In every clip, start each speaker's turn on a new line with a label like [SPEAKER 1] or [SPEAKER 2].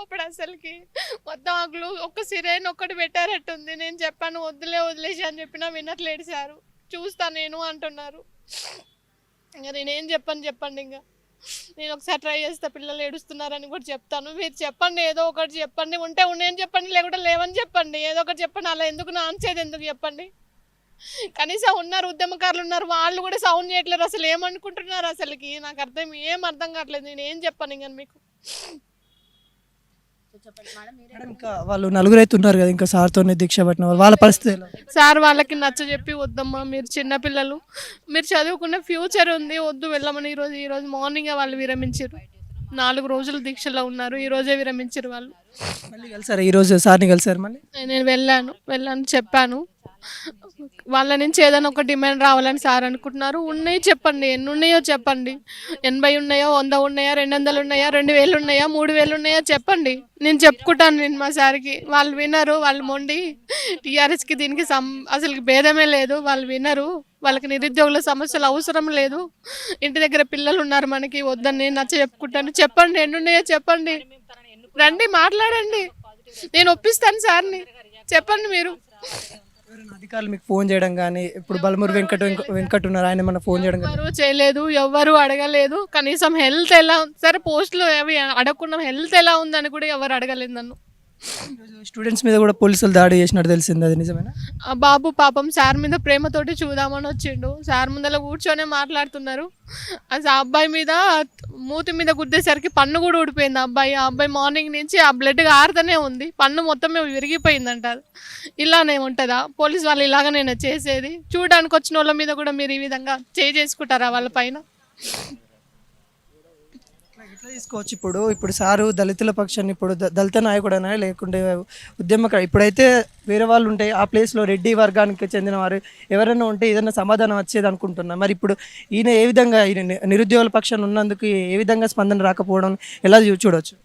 [SPEAKER 1] అప్పుడు అసలుకి మొత్తం ఆ గ్లూ ఒక్క సిరేన్ ఒక్కటి పెట్టారట్టుంది. నేను చెప్పాను వద్దులే వదిలేసి అని చెప్పినా వినట్లేడు సారు. చూస్తా నేను అంటున్నారు. ఇంకా నేనేం చెప్పండి ఇంకా. నేను ఒకసారి ట్రై చేస్తా, పిల్లలు ఏడుస్తున్నారని కూడా చెప్తాను. మీరు చెప్పండి, ఏదో ఒకటి చెప్పండి, ఉంటే ఉన్నాయని చెప్పండి, లేకుంటే లేవని చెప్పండి, ఏదో ఒకటి చెప్పండి. అలా ఎందుకు నాన్చేది ఎందుకు చెప్పండి. కనీసం ఉన్నారు, ఉద్యమకారులు ఉన్నారు, వాళ్ళు కూడా సౌండ్ చేయట్లేరు. అసలు ఏమనుకుంటున్నారు అసలుకి నాకు ఏం అర్థం కావట్లేదు. నేను ఏం చెప్పాను ఇంకా మీకు.
[SPEAKER 2] మేడం ఇంకా వాళ్ళు నలుగురు అయితే ఉన్నారు కదా, ఇంకా సార్తోనే దీక్ష పట్టిన వాళ్ళ పరిస్థితి ఎలా?
[SPEAKER 1] సార్ వాళ్ళకి నచ్చ చెప్పి వద్దమ్మా, మీరు చిన్నపిల్లలు, మీరు చదువుకునే ఫ్యూచర్ ఉంది, వద్దు వెళ్ళమని ఈరోజు మార్నింగే వాళ్ళు విరమించారు. 4 రోజులు దీక్షలో ఉన్నారు, ఈ రోజే విరమించారు వాళ్ళు.
[SPEAKER 2] మళ్ళీ కలిసారు ఈరోజు సార్ని కలిసారు మళ్ళీ?
[SPEAKER 1] నేను వెళ్ళాను చెప్పాను. వాళ్ళ నుంచి ఏదైనా ఒక డిమాండ్ రావాలని సార్ అనుకుంటున్నారు. ఉన్నాయి చెప్పండి, ఎన్ని ఉన్నాయో చెప్పండి. 80 ఉన్నాయా, 100 ఉన్నాయా, 200 ఉన్నాయా, 2000 ఉన్నాయా, 3000 ఉన్నాయా చెప్పండి. నేను చెప్పుకుంటాను నేను మా సార్కి. వాళ్ళు వినరు, వాళ్ళు మొండి. టీఆర్ఎస్కి దీనికి అసలు భేదమే లేదు. వాళ్ళు వినరు. వాళ్ళకి నిరుద్యోగుల సమస్యలు అవసరం లేదు. ఇంటి దగ్గర పిల్లలు ఉన్నారు మనకి, వద్దని నేను నచ్చ చెప్పుకుంటాను. చెప్పండి, ఎన్ని ఉన్నాయో చెప్పండి, రండి మాట్లాడండి, నేను ఒప్పిస్తాను సార్ని. చెప్పండి మీరు.
[SPEAKER 2] ఎవరైనా అధికారులు మీకు ఫోన్ చేయడం కానీ, ఇప్పుడు బలమూరు వెంకట్ ఉన్నారు, ఆయన మన ఫోన్ చేయడం కానీ?
[SPEAKER 1] ఎవరు చేయలేదు, ఎవ్వరు అడగలేదు. కనీసం హెల్త్ ఎలా సరే, పోస్టులు అవి అడగకుండా హెల్త్ ఎలా ఉందని కూడా ఎవరు అడగలేదు నన్ను.
[SPEAKER 2] స్టూడెంట్స్ మీద కూడా పోలీసులు దాడి చేసినట్టు తెలిసింది, అది నిజమేనా?
[SPEAKER 1] ఆ బాబు పాపం సార్ మీద ప్రేమతోటి చూద్దామని వచ్చిండు. సార్ ముందర కూర్చొనే మాట్లాడుతున్నారు. అసలు ఆ అబ్బాయి మీద మూతి మీద గుద్దేసరికి పన్ను కూడా ఊడిపోయింది. ఆ అబ్బాయి మార్నింగ్ నుంచి ఆ బ్లడ్ ఆరుతూనే ఉంది, పన్ను మొత్తం విరిగిపోయిందంట. ఇలానే ఉంటుందా పోలీస్ వాళ్ళు? ఇలాగనైనా చేసేది? చూడడానికి వచ్చిన వాళ్ళ మీద కూడా మీరు ఈ విధంగా చేసుకుంటారా వాళ్ళ పైన?
[SPEAKER 2] ఎట్లా తీసుకోవచ్చు ఇప్పుడు సారు దళితుల పక్షాన్ని, ఇప్పుడు దళిత నాయకుడైనా లేకుంటే ఇప్పుడైతే వేరే వాళ్ళు ఉంటే ఆ ప్లేస్లో రెడ్డి వర్గానికి చెందిన వారు ఎవరైనా ఉంటే ఏదైనా సమాధానం వచ్చేది అనుకుంటున్నా. మరి ఇప్పుడు ఈయన ఏ విధంగా, ఈయన నిరుద్యోగుల పక్షాన్ని ఉన్నందుకు ఏ విధంగా స్పందన రాకపోవడం ఎలా చూడవచ్చు?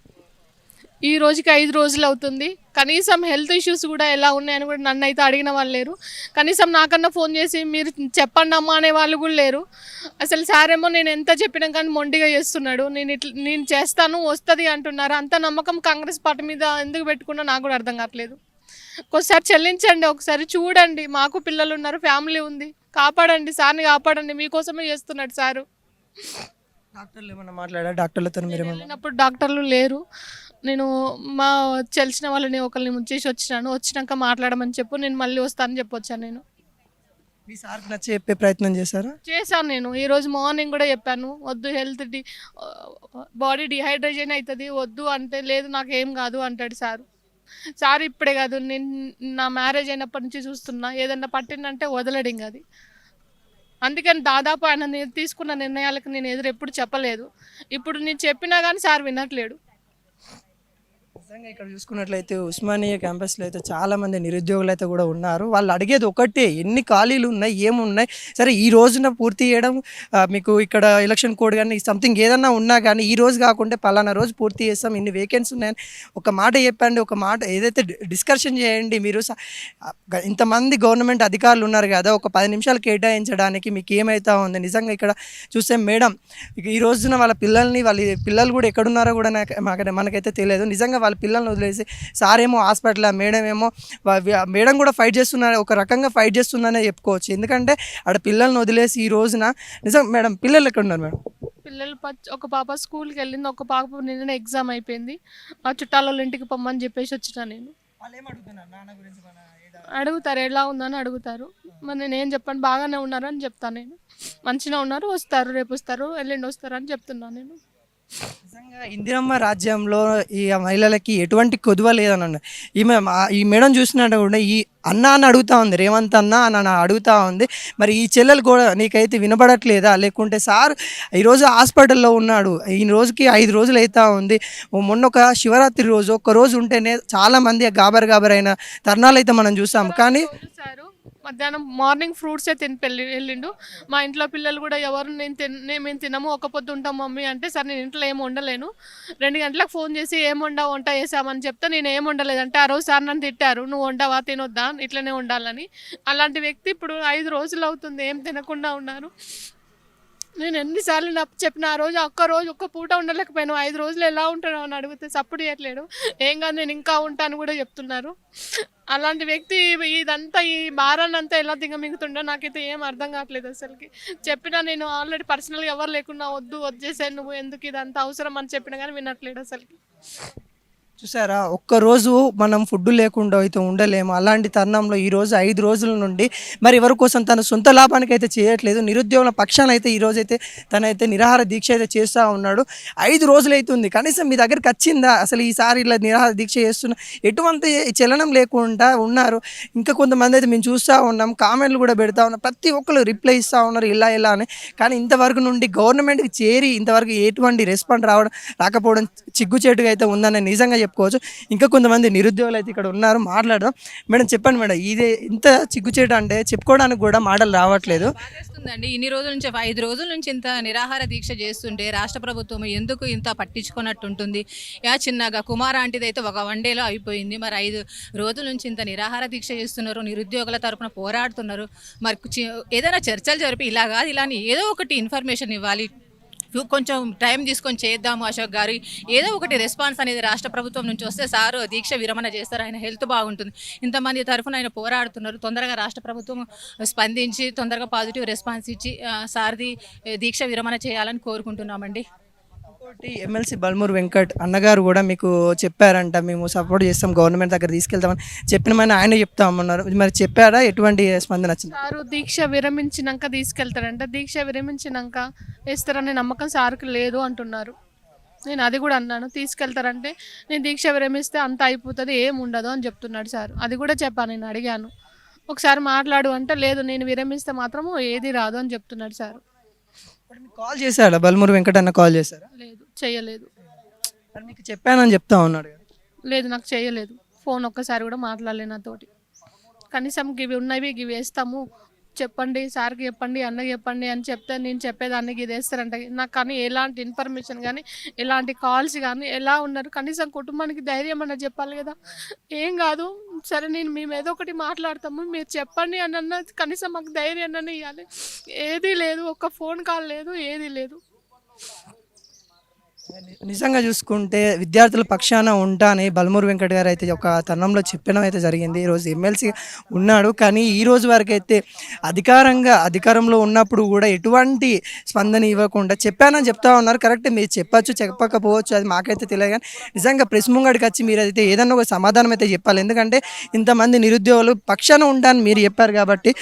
[SPEAKER 1] ఈ రోజుకి 5 రోజులు అవుతుంది. కనీసం హెల్త్ ఇష్యూస్ కూడా ఎలా ఉన్నాయని కూడా నన్ను అయితే అడిగిన వాళ్ళు లేరు. కనీసం నాకన్నా ఫోన్ చేసి మీరు చెప్పండి అమ్మా అనే వాళ్ళు కూడా లేరు. అసలు సార్ ఏమో నేను ఎంత చెప్పినా కానీ మొండిగా చేస్తున్నాడు. నేను చేస్తాను వస్తుంది అంటున్నారు. అంత నమ్మకం కాంగ్రెస్ పార్టీ మీద ఎందుకు పెట్టుకున్నా నాకు కూడా అర్థం కావట్లేదు. ఒకసారి చెల్లించండి, ఒకసారి చూడండి. మాకు పిల్లలు ఉన్నారు, ఫ్యామిలీ ఉంది. కాపాడండి, సార్ని కాపాడండి. మీకోసమే చేస్తున్నాడు సారు.
[SPEAKER 2] డాక్టర్లు ఏమన్నా మాట్లాడా? డాక్టర్లతో మీరు
[SPEAKER 1] వెళ్ళినప్పుడు డాక్టర్లు లేరు. నేను మా తెలిసిన వాళ్ళని ఒకరిని ముంచేసి వచ్చినాక మాట్లాడమని చెప్పు, నేను మళ్ళీ వస్తానని చెప్పొచ్చాను. నేను
[SPEAKER 2] మీ సార్కి నచ్చి చెప్పే ప్రయత్నం
[SPEAKER 1] చేశాను. నేను ఈరోజు మార్నింగ్ కూడా చెప్పాను, వద్దు హెల్త్ బాడీ డిహైడ్రేషన్ అవుతుంది, వద్దు అంటే లేదు నాకేం కాదు అంటాడు సార్ ఇప్పుడే కాదు, నేను నా మ్యారేజ్ అయినప్పటి నుంచి చూస్తున్నా, ఏదన్నా పట్టిందంటే వదలడింగ్ అది. అందుకని దాదాపు ఆయన తీసుకున్న నిర్ణయాలకు నేను ఎప్పుడు చెప్పలేదు. ఇప్పుడు నేను చెప్పినా కానీ సార్ వినట్లేడు.
[SPEAKER 2] నిజంగా ఇక్కడ చూసుకున్నట్లయితే ఉస్మానియా క్యాంపస్లో అయితే చాలామంది నిరుద్యోగులు అయితే కూడా ఉన్నారు. వాళ్ళు అడిగేది ఒకటే, ఎన్ని ఖాళీలు ఉన్నాయి, ఏమున్నాయి, సరే ఈ రోజున పూర్తి చేయడం, మీకు ఇక్కడ ఎలక్షన్ కోడ్ కానీ సంథింగ్ ఏదన్నా ఉన్నా కానీ ఈ రోజు కాకుండా పలానా రోజు పూర్తి చేస్తాం, ఇన్ని వేకెన్సీ ఉన్నాయని ఒక మాట చెప్పండి, ఒక మాట ఏదైతే డిస్కషన్ చేయండి. మీరు ఇంతమంది గవర్నమెంట్ అధికారులు ఉన్నారు కదా, ఒక 10 నిమిషాలు కేటాయించడానికి మీకు ఏమవుతా ఉంది? నిజంగా ఇక్కడ చూస్తే మేడం ఈ రోజున వాళ్ళ పిల్లలు కూడా ఎక్కడున్నారో కూడా మనకైతే తెలియదు. నిజంగా వాళ్ళ పిల్లల్ని వదిలేసి సార్ ఏమో హాస్పిటల్, మేడం కూడా ఫైట్ చేస్తున్నారు, ఒక రకంగా ఫైట్ చేస్తుందనే చెప్పుకోవచ్చు. ఎందుకంటే ఆడ పిల్లల్ని వదిలేసి ఈ రోజున నిజం మేడం పిల్లలు ఎక్కడ ఉన్నారు మేడం?
[SPEAKER 1] పిల్లలు ఒక పాప స్కూల్కి వెళ్ళింది, ఒక పాప నిన్న ఎగ్జామ్ అయిపోయింది. ఆ చుట్టాల ఇంటికి పొమ్మని చెప్పేసి వచ్చిన నేను. అడుగుతారు ఎలా ఉందని అడుగుతారు. మరి నేనేం చెప్పాను, బాగానే ఉన్నారు అని చెప్తాను. నేను మంచిగా ఉన్నారు, వస్తారు, రేపు వస్తారు, ఎల్లుండి వస్తారు అని చెప్తున్నాను నేను.
[SPEAKER 2] నిజంగా ఇందిరమ్మ రాజ్యంలో ఈ మహిళలకి ఎటువంటి కొదువ లేదని ఈ మేడం చూసినట్టు కూడా ఈ అన్న అని అడుగుతూ ఉంది, రేవంత్ అన్న అని అడుగుతూ ఉంది. మరి ఈ చెల్లెలు కూడా నీకైతే వినబడట్లేదా? లేకుంటే సార్ ఈరోజు హాస్పిటల్లో ఉన్నాడు, ఈ రోజుకి 5 రోజులు అవుతూ ఉంది. మొన్న ఒక శివరాత్రి రోజు ఒక్కరోజు ఉంటేనే చాలామంది గాబరైన తరుణాలు అయితే మనం చూసాము. కానీ
[SPEAKER 1] మధ్యాహ్నం మార్నింగ్ ఫ్రూట్సే తిని వెళ్ళిండు. మా ఇంట్లో పిల్లలు కూడా ఎవరు మేము తినము, ఒక పొద్దు ఉంటాం మమ్మీ అంటే, సార్ నేను ఇంట్లో ఏమి వండలేను, 2 గంటలకు ఫోన్ చేసి వంట చేసామని చెప్తే నేను ఏం వండలేదంటే, ఆ రోజు సార్ నన్ను తిట్టారు, నువ్వు వండవా, తినొద్దా, ఇట్లనే ఉండాలని. అలాంటి వ్యక్తి ఇప్పుడు 5 రోజులు అవుతుంది ఏం తినకుండా ఉన్నారు. నేను ఎన్నిసార్లు చెప్పిన ఆ రోజు ఒక్క రోజు ఒక్క పూట ఉండలేకపోయాను, 5 రోజులు ఎలా ఉంటాను అని అడిగితే సపోర్ట్ చేయట్లేడు. ఏం కాదు నేను ఇంకా ఉంటాను కూడా చెప్తున్నారు. అలాంటి వ్యక్తి ఇదంతా ఈ భారాన్ని అంతా ఎలా దిగమింగుతుండో నాకైతే ఏం అర్థం కావట్లేదు అసలుకి. చెప్పినా నేను ఆల్రెడీ పర్సనల్గా ఎవరు లేకున్నా వద్దేసాను, నువ్వు ఎందుకు ఇదంతా అవసరం అని చెప్పినా కానీ వినట్లేడు అసలుకి.
[SPEAKER 2] చూసారా, ఒక్కరోజు మనం ఫుడ్ లేకుండా అయితే ఉండలేము. అలాంటి తరుణంలో ఈరోజు 5 రోజుల నుండి మరి ఎవరి కోసం తన సొంత లాభానికి అయితే చేయట్లేదు. నిరుద్యోగుల పక్షాన అయితే ఈరోజైతే తనైతే నిరాహార దీక్ష అయితే చేస్తూ ఉన్నాడు. 5 రోజులు అవుతుంది. కనీసం మీ దగ్గరికి వచ్చిందా అసలు ఈసారి ఇలా నిరాహార దీక్ష చేస్తున్న ఎటువంటి చలనం లేకుండా ఉన్నారు. ఇంకా కొంతమంది అయితే మేము చూస్తూ ఉన్నాం, కామెంట్లు కూడా పెడతా ఉన్నాం, ప్రతి ఒక్కరు రిప్లై ఇస్తూ ఉన్నారు ఇలా అని. కానీ ఇంతవరకు నుండి గవర్నమెంట్కి చేరి ఇంతవరకు ఎటువంటి రెస్పాండ్ రాకపోవడం చిగ్గుచేటుగా అయితే ఉందని నిజంగా చెప్పుకోవచ్చు. ఇంకా కొంతమంది నిరుద్యోగులు అయితే ఇక్కడ ఉన్నారు, మాట్లాడదాం. మేడం చెప్పండి మేడం, ఇదే ఇంత చిగ్గుచేటు అంటే చెప్పుకోవడానికి కూడా మాటలు రావట్లేదు.
[SPEAKER 3] బాధేస్తుందండి. ఇన్ని రోజుల నుంచి 5 రోజుల నుంచి ఇంత నిరాహార దీక్ష చేస్తుంటే రాష్ట్ర ప్రభుత్వం ఎందుకు ఇంత పట్టించుకున్నట్టు ఉంటుంది. చిన్నగా కుమార్ ఆంటీది అయితే ఒక 1 డేలో అయిపోయింది. మరి 5 రోజుల నుంచి ఇంత నిరాహార దీక్ష చేస్తున్నారు, నిరుద్యోగుల తరపున పోరాడుతున్నారు. మరి ఏదైనా చర్చలు జరిపి ఇలా కాదు ఇలా అని ఏదో ఒకటి ఇన్ఫర్మేషన్ ఇవ్వాలి. కొంచెం టైం తీసుకొని చేద్దాము అశోక్ గారు, ఏదో ఒకటి రెస్పాన్స్ అనేది రాష్ట్ర ప్రభుత్వం నుంచి వస్తే సారు దీక్ష విరమణ చేస్తారు, ఆయన హెల్త్ బాగుంటుంది. ఇంతమంది తరఫున ఆయన పోరాడుతున్నారు. తొందరగా రాష్ట్ర ప్రభుత్వం స్పందించి తొందరగా పాజిటివ్ రెస్పాన్స్ ఇచ్చి సార్ది దీక్ష విరమణ చేయాలని కోరుకుంటున్నామండి.
[SPEAKER 2] ఇంకోటి ఎమ్మెల్సీ బల్మూరు వెంకట్ అన్నగారు కూడా మీకు చెప్పారంట, మేము సపోర్ట్ చేస్తాం, గవర్నమెంట్ దగ్గర తీసుకెళ్తామని చెప్పినమని ఆయన చెప్తామన్నారు. మరి చెప్పారా, ఎటువంటి స్పందన వచ్చింది?
[SPEAKER 1] సారు దీక్ష విరమించినాక తీసుకెళ్తారంట, దీక్ష విరమించినాక వేస్తారనే నమ్మకం సార్కి లేదు అంటున్నారు. నేను అది కూడా అన్నాను, తీసుకెళ్తారంటే నేను దీక్ష విరమిస్తే అంత అయిపోతుంది, ఏం ఉండదు అని చెప్తున్నాడు సార్. అది కూడా చెప్పాను, నేను అడిగాను ఒకసారి మాట్లాడు అంటే లేదు నేను విరమిస్తే మాత్రము ఏది రాదు అని చెప్తున్నాడు సార్.
[SPEAKER 2] కాల్ చేశాడా బల్మూరు వెంకట్ అన్న? కాల్ చేశారా?
[SPEAKER 1] లేదు, చేయలేదు.
[SPEAKER 2] మరి మీకు చెప్పానని చెప్తా ఉన్నాడు కదా.
[SPEAKER 1] లేదు నాకు చేయలేదు, ఫోన్ ఒక్కసారి కూడా మాట్లాడలేదు నాతోటి. కనీసం గివి ఉన్నవి గివి వేస్తాము చెప్పండి, సార్కి చెప్పండి, అన్నకి చెప్పండి అని చెప్తే నేను చెప్పేదాన్ని ఇది వేస్తారంట. నాకు కానీ ఎలాంటి ఇన్ఫర్మేషన్ కానీ ఎలాంటి కాల్స్ కానీ ఎలా ఉన్నారు, కనీసం కుటుంబానికి ధైర్యం అన్న చెప్పాలి కదా. ఏం కాదు సరే మేము ఏదో ఒకటి మాట్లాడతాము, మీరు చెప్పండి అని అన్న కనీసం మాకు ధైర్యం అన్న ఇవ్వాలి. ఏదీ లేదు, ఒక్క ఫోన్ కాల్ లేదు, ఏదీ లేదు.
[SPEAKER 2] నిజంగా చూసుకుంటే విద్యార్థుల పక్షాన ఉంటానే బల్మూరు వెంకట్ గారు అయితే ఒక తరుణంలో చెప్పడం అయితే జరిగింది. ఈరోజు ఎమ్మెల్సీ ఉన్నాడు, కానీ ఈ రోజు వరకు అయితే అధికారంలో ఉన్నప్పుడు కూడా ఎటువంటి స్పందన ఇవ్వకుండా చెప్పానని చెప్తా ఉన్నారు. కరెక్ట్, మీరు చెప్పచ్చు చెప్పకపోవచ్చు, అది మాకైతే తెలియదు. కానీ నిజంగా ప్రెస్ ముంగడికి వచ్చి మీరు అయితే ఏదన్నా ఒక సమాధానం అయితే చెప్పాలి. ఎందుకంటే ఇంతమంది నిరుద్యోగులు పక్షాన ఉంటాను మీరు చెప్పారు కాబట్టి